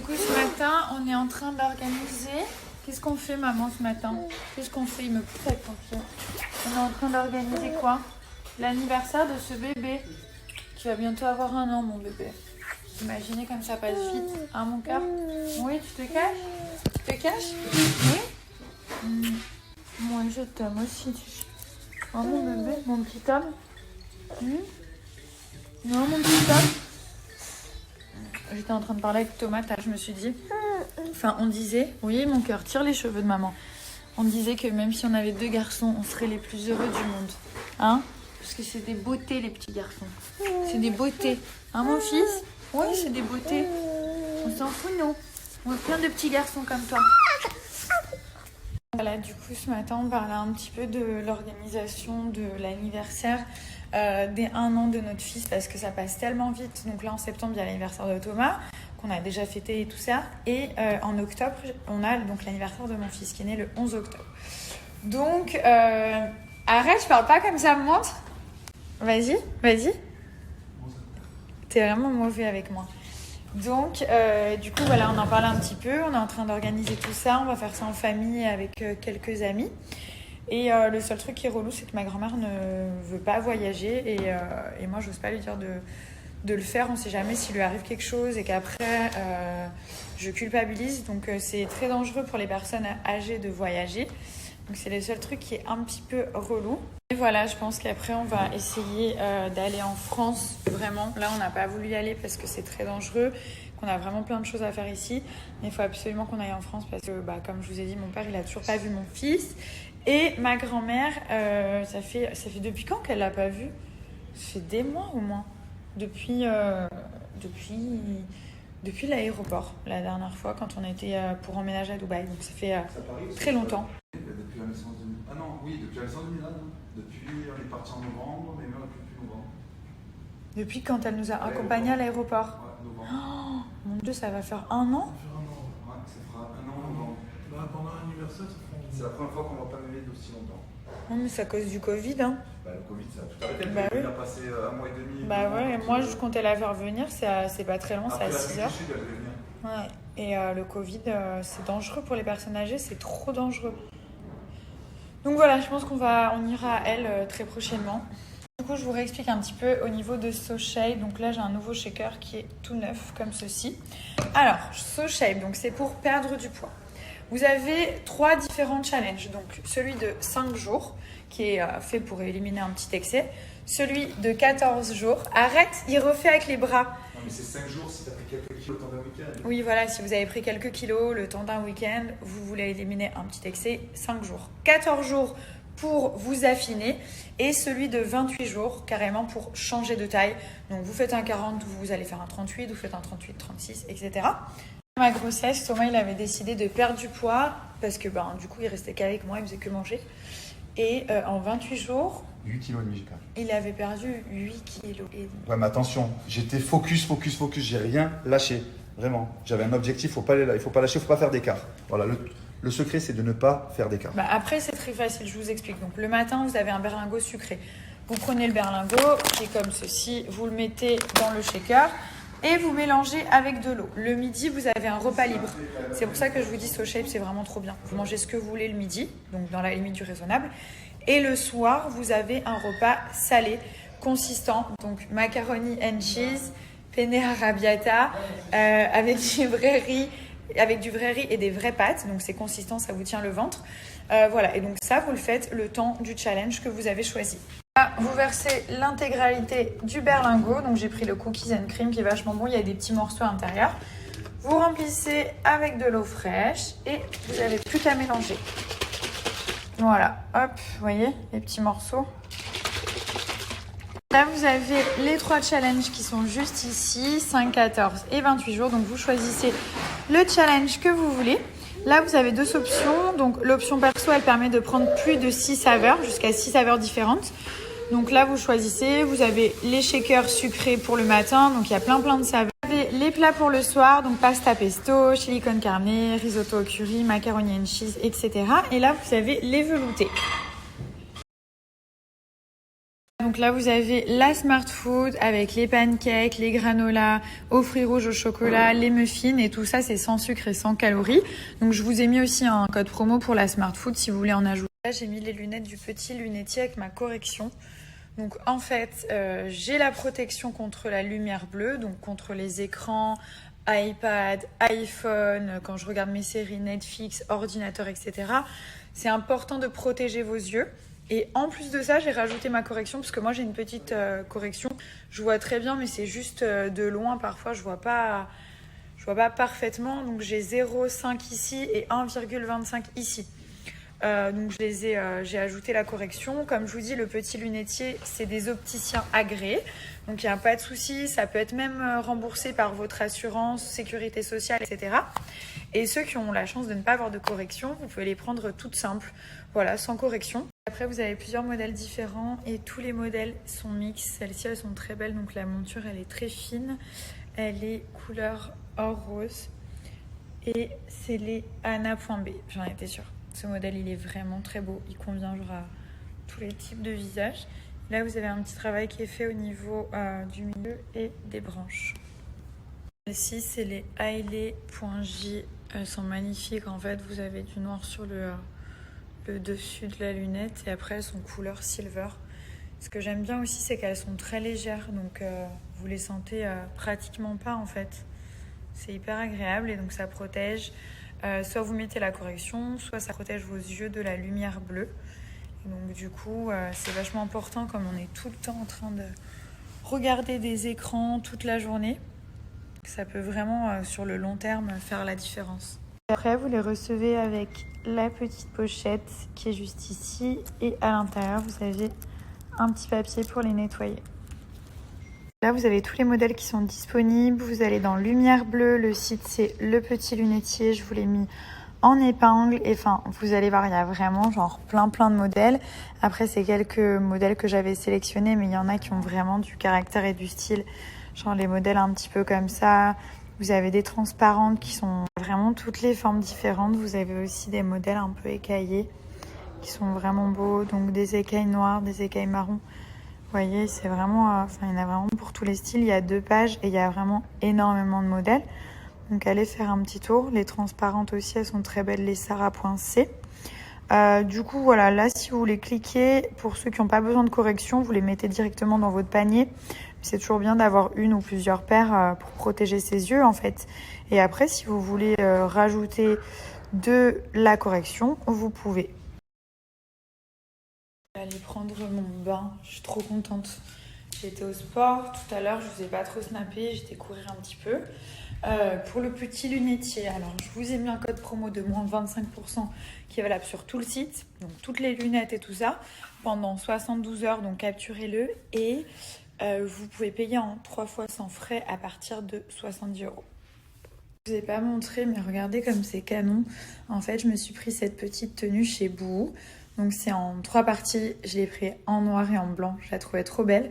coup, ce matin, on est en train d'organiser. Qu'est-ce qu'on fait, maman, ce matin? Qu'est-ce qu'on fait? Il me pousse avec mon pied. On est en train d'organiser quoi? L'anniversaire de ce bébé. Qui va bientôt avoir 1 an, mon bébé. Imaginez comme ça passe vite. Hein, mon cœur? Oui, tu te caches? Tu te caches? Oui? Moi, je t'aime aussi. Oh, mon bébé, mon petit homme. Non, mon petit homme. J'étais en train de parler avec Thomas, je me suis dit... Enfin, on disait... Oui, mon cœur, tire les cheveux de maman. On disait que même si on avait 2 garçons, on serait les plus heureux du monde. Hein? Parce que c'est des beautés, les petits garçons. C'est des beautés. Hein, mon fils? Oui, c'est des beautés. On s'en fout, nous. On a plein de petits garçons comme toi. Voilà, du coup, ce matin, on parlait un petit peu de l'organisation de l'anniversaire des 1 an de notre fils parce que ça passe tellement vite. Donc là, en septembre, il y a l'anniversaire de Thomas qu'on a déjà fêté et tout ça. Et en octobre, on a donc l'anniversaire de mon fils qui est né le 11 octobre. Donc, arrête, je parle pas comme ça, me montre. Vas-y, vas-y. T'es vraiment mauvais avec moi. Donc, du coup, voilà, on en parle un petit peu. On est en train d'organiser tout ça. On va faire ça en famille avec quelques amis. Et le seul truc qui est relou, c'est que ma grand-mère ne veut pas voyager. Et moi, j'ose pas lui dire de le faire. On ne sait jamais s'il lui arrive quelque chose et qu'après, je culpabilise. Donc, c'est très dangereux pour les personnes âgées de voyager. Donc, c'est le seul truc qui est un petit peu relou. Et voilà, je pense qu'après, on va essayer d'aller en France, vraiment. Là, on n'a pas voulu y aller parce que c'est très dangereux, qu'on a vraiment plein de choses à faire ici. Mais il faut absolument qu'on aille en France parce que, comme je vous ai dit, mon père, il a toujours pas vu mon fils. Et ma grand-mère, ça fait depuis quand qu'elle l'a pas vu? Ça fait des mois au moins. Depuis l'aéroport, la dernière fois, quand on était pour emménager à Dubaï. Donc ça fait très longtemps. Depuis la naissance de... Ah non, oui, depuis la naissance de Milan. Depuis, on est parti en novembre, mais on n'a plus depuis novembre. Depuis quand elle nous a accompagnés à l'aéroport? Ouais, novembre. Oh, mon Dieu, ça va faire 1 an? Ça fait 1 an. Ouais, ça fera 1 an en novembre. Pendant l'anniversaire, ça fera... C'est la première fois qu'on va pas bébé d'aussi longtemps. Non, mais c'est à cause du Covid, hein. Le Covid, ça a tout arrêté. Bah oui. Il a passé 1 mois et demi. Ouais, moi je comptais la faire venir, c'est pas très long, c'est à 6 heures. Sud, elle devait venir. Ouais. Et le Covid, c'est dangereux pour les personnes âgées, c'est trop dangereux. Donc voilà, je pense qu'on ira à elle très prochainement. Du coup, je vous réexplique un petit peu au niveau de SoShape. Donc là, j'ai un nouveau shaker qui est tout neuf, comme ceci. Alors, SoShape, donc c'est pour perdre du poids. Vous avez 3 différents challenges. Donc celui de 5 jours, qui est fait pour éliminer un petit excès. Celui de 14 jours. Arrête, il refait avec les bras. Non, mais c'est 5 jours si tu as pris quelques kilos le temps d'un week-end. Oui, voilà, si vous avez pris quelques kilos le temps d'un week-end, vous voulez éliminer un petit excès, 5 jours. 14 jours pour vous affiner et celui de 28 jours carrément pour changer de taille. Donc vous faites un 40, vous allez faire un 38, vous faites un 38, 36, etc. Ma grossesse, Thomas, il avait décidé de perdre du poids parce que du coup, il restait qu'avec moi, il faisait que manger. Et en 28 jours... 8,5 kg j'ai perdu. Il avait perdu 8 kilos. Ouais, mais attention, j'étais focus, j'ai rien lâché. Vraiment, j'avais un objectif, il faut pas lâcher, il faut pas faire d'écart. Voilà, le secret, c'est de ne pas faire d'écart. Après, c'est très facile, je vous explique. Donc, le matin, vous avez un berlingot sucré. Vous prenez le berlingot, qui est comme ceci, vous le mettez dans le shaker et vous mélangez avec de l'eau. Le midi, vous avez un repas libre. C'est pour ça que je vous dis SoShape, c'est vraiment trop bien. Vous mangez ce que vous voulez le midi, donc dans la limite du raisonnable. Et le soir, vous avez un repas salé, consistant, donc macaroni and cheese, penne arrabbiata, avec du vrai riz et des vraies pâtes. Donc c'est consistant, ça vous tient le ventre. Voilà, et donc ça, vous le faites le temps du challenge que vous avez choisi. Là, vous versez l'intégralité du berlingot. Donc j'ai pris le cookies and cream qui est vachement bon, il y a des petits morceaux à l'intérieur. Vous remplissez avec de l'eau fraîche et vous n'avez plus qu'à mélanger. Voilà, hop, vous voyez les petits morceaux. Là, vous avez les 3 challenges qui sont juste ici, 5, 14 et 28 jours. Donc, vous choisissez le challenge que vous voulez. Là, vous avez 2 options. Donc, l'option perso, elle permet de prendre plus de 6 saveurs, jusqu'à 6 saveurs différentes. Donc là, vous choisissez. Vous avez les shakers sucrés pour le matin. Donc, il y a plein de saveurs. Vous avez les plats pour le soir. Donc, pasta pesto, chili con carne, risotto au curry, macaroni and cheese, etc. Et là, vous avez les veloutés. Donc Donc là, vous avez la Smart Food avec les pancakes, les granolas, aux fruits rouges au chocolat, les muffins et tout ça, c'est sans sucre et sans calories. Donc je vous ai mis aussi un code promo pour la Smart Food si vous voulez en ajouter. Là, j'ai mis les lunettes du petit lunetier avec ma correction. Donc en fait, j'ai la protection contre la lumière bleue, donc contre les écrans, iPad, iPhone, quand je regarde mes séries Netflix, ordinateur, etc. C'est important de protéger vos yeux. Et en plus de ça, j'ai rajouté ma correction parce que moi j'ai une petite correction. Je vois très bien, mais c'est juste de loin parfois, je vois pas parfaitement. Donc j'ai 0,5 ici et 1,25 ici. Donc j'ai ajouté la correction. Comme je vous dis, le petit lunetier, c'est des opticiens agréés. Donc il n'y a pas de souci, ça peut être même remboursé par votre assurance, sécurité sociale, etc. Et ceux qui ont la chance de ne pas avoir de correction, vous pouvez les prendre toutes simples, voilà, sans correction. Après, vous avez plusieurs modèles différents et tous les modèles sont mix. Celles-ci, elles sont très belles, donc la monture, elle est très fine. Elle est couleur or rose et c'est les Anna.B, j'en étais sûre. Ce modèle, il est vraiment très beau, il convient genre à tous les types de visages. Là, vous avez un petit travail qui est fait au niveau du milieu et des branches. Celles-ci, c'est les Hailey.J. Elles sont magnifiques. En fait, vous avez du noir sur le dessus de la lunette et après, elles sont couleur silver. Ce que j'aime bien aussi, c'est qu'elles sont très légères. Donc, vous les sentez pratiquement pas, en fait. C'est hyper agréable et donc ça protège. Soit vous mettez la correction, soit ça protège vos yeux de la lumière bleue. Donc du coup, c'est vachement important comme on est tout le temps en train de regarder des écrans toute la journée. Ça peut vraiment, sur le long terme, faire la différence. Après, vous les recevez avec la petite pochette qui est juste ici. Et à l'intérieur, vous avez un petit papier pour les nettoyer. Là, vous avez tous les modèles qui sont disponibles. Vous allez dans Lumière Bleue. Le site, c'est Le Petit Lunetier. Je vous l'ai mis en épingle. Et enfin, vous allez voir, il y a vraiment genre plein de modèles. Après, c'est quelques modèles que j'avais sélectionnés, mais il y en a qui ont vraiment du caractère et du style. Genre les modèles un petit peu comme ça. Vous avez des transparentes qui sont vraiment toutes les formes différentes. Vous avez aussi des modèles un peu écaillés qui sont vraiment beaux. Donc des écailles noires, des écailles marron. Vous voyez, c'est vraiment, il y en a vraiment pour tous les styles. Il y a 2 pages et il y a vraiment énormément de modèles. Donc allez faire un petit tour. Les transparentes aussi, elles sont très belles, les Sarah.C. Du coup, voilà, là, si vous voulez cliquer, pour ceux qui n'ont pas besoin de correction, vous les mettez directement dans votre panier. C'est toujours bien d'avoir une ou plusieurs paires pour protéger ses yeux, en fait. Et après, si vous voulez rajouter de la correction, vous pouvez. Je vais aller prendre mon bain, je suis trop contente. J'étais au sport tout à l'heure, je vous ai pas trop snappé, j'étais courir un petit peu. Pour le petit lunetier, alors je vous ai mis un code promo de moins 25% qui est valable sur tout le site, donc toutes les lunettes et tout ça, pendant 72 heures, donc capturez-le. Et vous pouvez payer en 3 fois sans frais à partir de 70 euros. Je vous ai pas montré, mais regardez comme c'est canon. En fait, je me suis pris cette petite tenue chez Boohoo. Donc c'est en 3 parties, je l'ai pris en noir et en blanc, je la trouvais trop belle.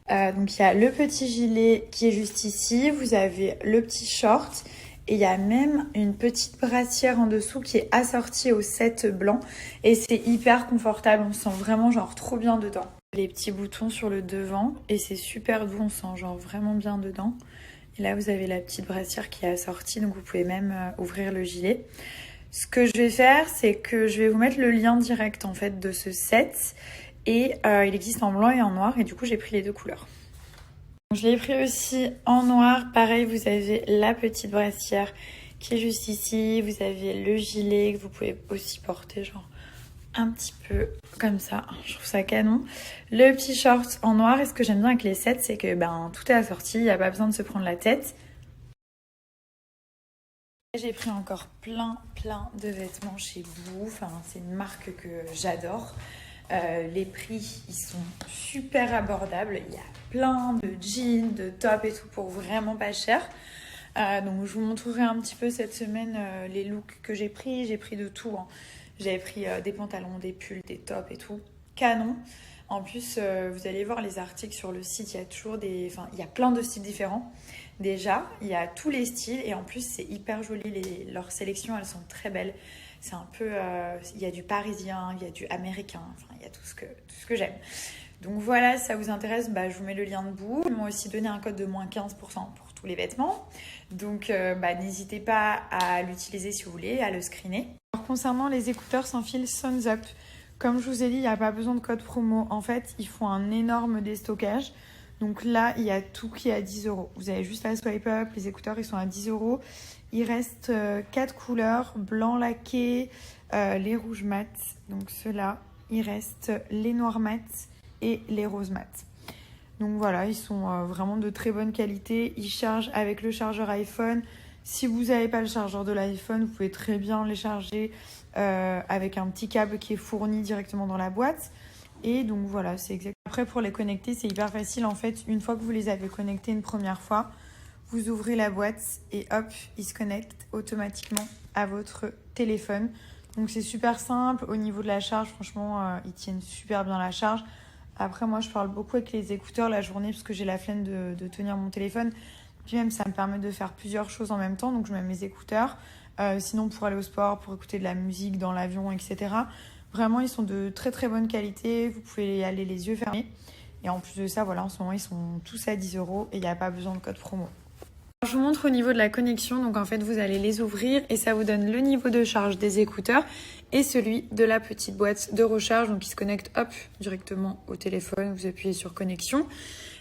Donc il y a le petit gilet qui est juste ici, vous avez le petit short et il y a même une petite brassière en dessous qui est assortie au set blanc et c'est hyper confortable, on se sent vraiment genre trop bien dedans. Les petits boutons sur le devant et c'est super doux, on se sent genre vraiment bien dedans. Et là vous avez la petite brassière qui est assortie, donc vous pouvez même ouvrir le gilet. Ce que je vais faire, c'est que je vais vous mettre le lien direct en fait de ce set et il existe en blanc et en noir et du coup j'ai pris les 2 couleurs. Je l'ai pris aussi en noir, pareil vous avez la petite brassière qui est juste ici, vous avez le gilet que vous pouvez aussi porter genre un petit peu comme ça, je trouve ça canon. Le petit short en noir et ce que j'aime bien avec les sets c'est que tout est assorti, il n'y a pas besoin de se prendre la tête. J'ai pris encore plein de vêtements chez Boohoo, c'est une marque que j'adore. Les prix, ils sont super abordables. Il y a plein de jeans, de tops et tout pour vraiment pas cher. Donc je vous montrerai un petit peu cette semaine les looks que j'ai pris. J'ai pris de tout. J'avais pris des pantalons, des pulls, des tops et tout. Canon. En plus, vous allez voir les articles sur le site, il y a toujours il y a plein de styles différents. Déjà, il y a tous les styles et en plus, c'est hyper joli. Leurs sélections, elles sont très belles. C'est un peu, il y a du parisien, il y a du américain, il y a tout ce que j'aime. Donc voilà, si ça vous intéresse, je vous mets le lien debout. Ils m'ont aussi donné un code de moins 15% pour tous les vêtements. Donc n'hésitez pas à l'utiliser si vous voulez, à le screener. Alors, concernant les écouteurs sans fil Sounds Up, comme je vous ai dit, il n'y a pas besoin de code promo. En fait, ils font un énorme déstockage. Donc là, il y a tout qui est à 10 €. Vous avez juste à swipe up. Les écouteurs, ils sont à 10 €. Il reste 4 couleurs, blanc laqué, les rouges mat. Donc ceux-là, il reste les noirs mat et les roses mat. Donc voilà, ils sont vraiment de très bonne qualité. Ils chargent avec le chargeur iPhone. Si vous n'avez pas le chargeur de l'iPhone, vous pouvez très bien les charger avec un petit câble qui est fourni directement dans la boîte. Et donc voilà, c'est exact. Après, pour les connecter, c'est hyper facile. En fait, une fois que vous les avez connectés une première fois, vous ouvrez la boîte et hop, ils se connectent automatiquement à votre téléphone. Donc c'est super simple. Au niveau de la charge, franchement, ils tiennent super bien la charge. Après, moi, je parle beaucoup avec les écouteurs la journée parce que j'ai la flemme de tenir mon téléphone. Puis même, ça me permet de faire plusieurs choses en même temps. Donc je mets mes écouteurs. Sinon, pour aller au sport, pour écouter de la musique dans l'avion, etc. Vraiment, ils sont de très très bonne qualité. Vous pouvez y aller les yeux fermés. Et en plus de ça, voilà, en ce moment, ils sont tous à 10 € et il n'y a pas besoin de code promo. Je vous montre au niveau de la connexion. Donc en fait, vous allez les ouvrir et ça vous donne le niveau de charge des écouteurs et celui de la petite boîte de recharge. Donc il se connecte hop, directement au téléphone. Vous appuyez sur connexion.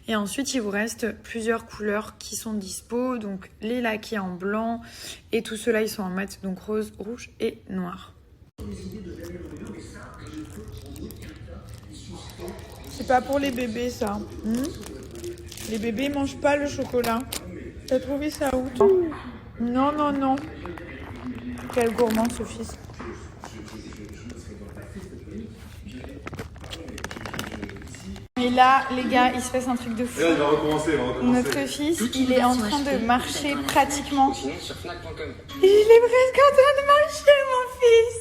Et ensuite, il vous reste plusieurs couleurs qui sont dispo. Donc les laqués en blanc et tout ceux-là, ils sont en mat. Donc rose, rouge et noir. C'est pas pour les bébés, ça. Les bébés mangent pas le chocolat. T'as trouvé ça où, toi? Non, non, non. Quel gourmand, ce fils. Et là, les gars, il se passe un truc de fou. Là, il va recommencer. Notre fils, il est en train de marcher pratiquement. Sinon, sur Fnac.com. Il est presque en train de marcher, mon fils.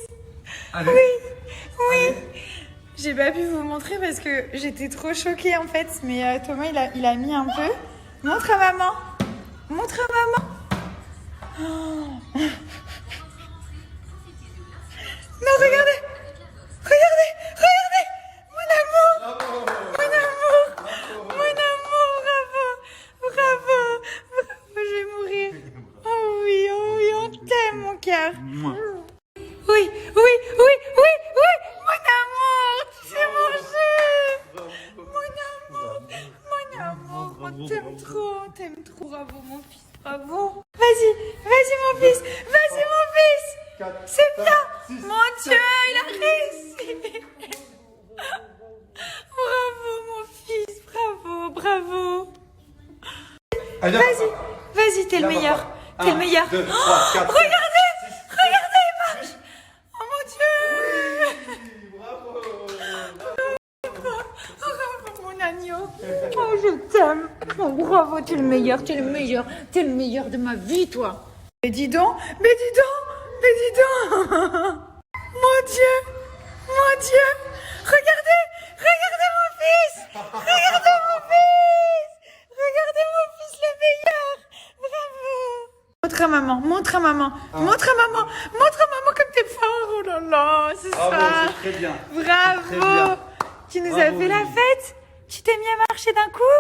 Allez. Oui. J'ai pas pu vous montrer parce que j'étais trop choquée en fait. Mais Thomas, il a mis un peu. Montre à maman. Montre à maman. Oh. Non, regardez. Regardez. Regardez. Mon amour. Mon amour. Mon amour. Bravo. Bravo. Bravo. Je vais mourir. Oh oui, on t'aime, mon cœur. Oui. Mon amour. C'est mon jeu. Mon amour. On t'aime trop. Bravo, mon fils. Bravo. Vas-y, mon fils. Vas-y, mon fils. C'est bien. Mon Dieu, il a réussi. Bravo, mon fils. Bravo. Allez, Vas-y, t'es le meilleur. T'es le meilleur. 2, 3, 4, Regardez, il marche. Oh mon Dieu. Bravo, mon agneau. Oh, je t'aime. Oh, bravo, t'es le meilleur de ma vie, toi. Mais dis donc. Mon Dieu. Regardez mon fils. Regardez mon fils, le meilleur. Bravo. Montre à maman comme t'es fort. Oh là là, c'est Bravo, ça. c'est très bien. Bravo. Très bien. Tu nous Bravo, as fait la Lily. fête. Tu t'es mis à marcher d'un coup.